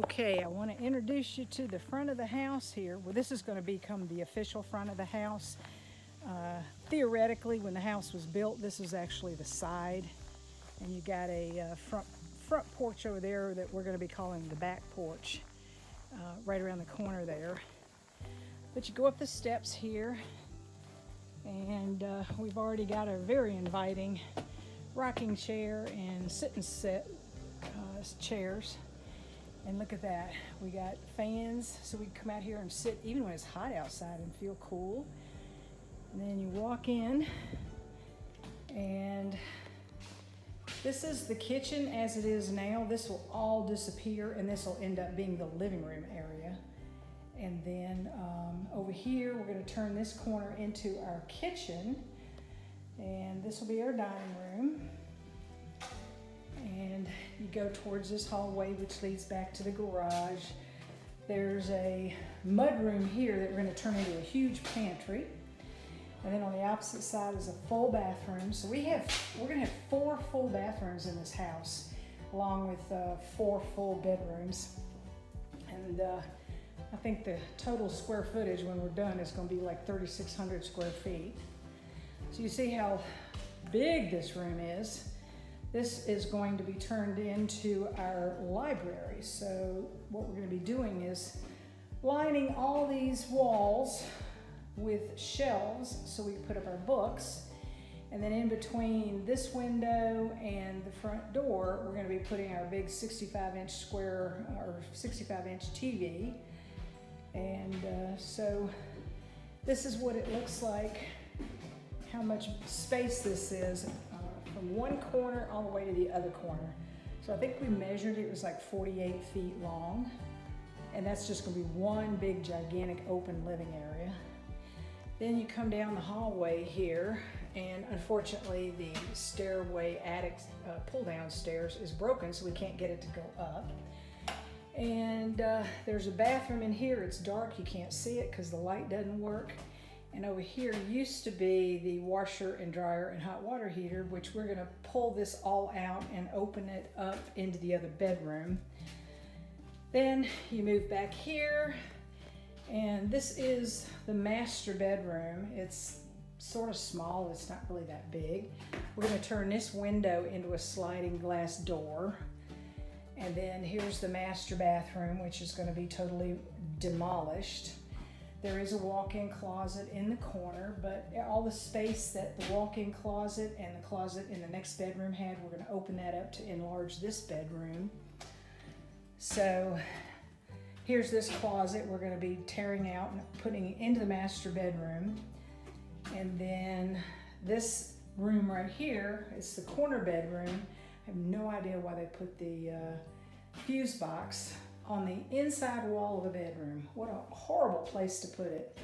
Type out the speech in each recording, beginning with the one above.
Okay, I want to introduce you to the front of the house here. Well, this is going to become the official front of the house. Theoretically, when the house was built, this was actually the side, and you got a front porch over there that we're going to be calling the back porch, right around the corner there. But you go up the steps here, and we've already got a very inviting rocking chair and sit-and set chairs. And look at that, we got fans so we can come out here and sit even when it's hot outside and feel cool. And then you walk in, and this is the kitchen as it is now. This will all disappear, and this will end up being the living room area. And then over here, we're going to turn this corner into our kitchen, and this will be our dining room. And you go towards this hallway, which leads back to the garage. There's a mud room here that we're going to turn into a huge pantry. And then on the opposite side is a full bathroom. So we're going to have 4 full bathrooms in this house, along with 4 full bedrooms. And I think the total square footage when we're done is going to be like 3,600 square feet. So you see how big this room is. This is going to be turned into our library. So what we're going to be doing is lining all these walls with shelves so we can put up our books. And then in between this window and the front door, we're going to be putting our big 65-inch square or 65-inch TV. And so this is what it looks like, how much space this is. From one corner all the way to the other corner. So I think we measured it was like 48 feet long, and that's just going to be one big gigantic open living area. Then you come down the hallway here, and unfortunately the stairway attic pull down stairs is broken, so we can't get it to go up. And there's a bathroom in here. It's dark, you can't see it because the light doesn't work. And over here used to be the washer and dryer and hot water heater, which we're going to pull this all out and open it up into the other bedroom. Then you move back here, and this is the master bedroom. It's sort of small, it's not really that big. We're going to turn this window into a sliding glass door. And then here's the master bathroom, which is going to be totally demolished. There is a walk-in closet in the corner, but all the space that the walk-in closet and the closet in the next bedroom had, we're going to open that up to enlarge this bedroom. So here's this closet we're going to be tearing out and putting into the master bedroom. And then this room right here is the corner bedroom. I have no idea why they put the fuse box on the inside wall of the bedroom. What a horrible place to put it.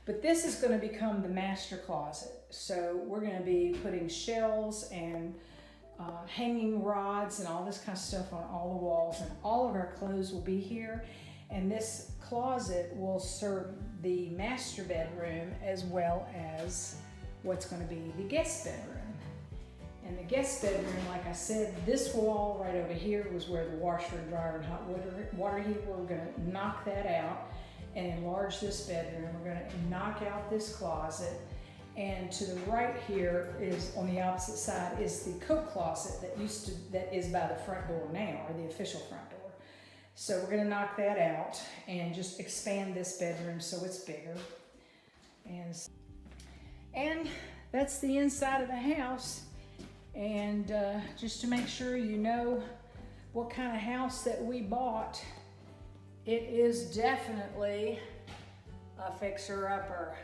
But this is going to become the master closet. So we're going to be putting shelves and hanging rods and all this kind of stuff on all the walls, and all of our clothes will be here. And this closet will serve the master bedroom as well as what's going to be the guest bedroom. And the guest bedroom, like I said, this wall right over here was where the washer and dryer and hot water heater. We're going to knock that out and enlarge this bedroom. We're going to knock out this closet. And to the right here is, on the opposite side, is the coat closet that is by the front door now, or the official front door. So we're going to knock that out and just expand this bedroom so it's bigger. And that's the inside of the house. And just to make sure you know what kind of house that we bought, it is definitely a fixer-upper.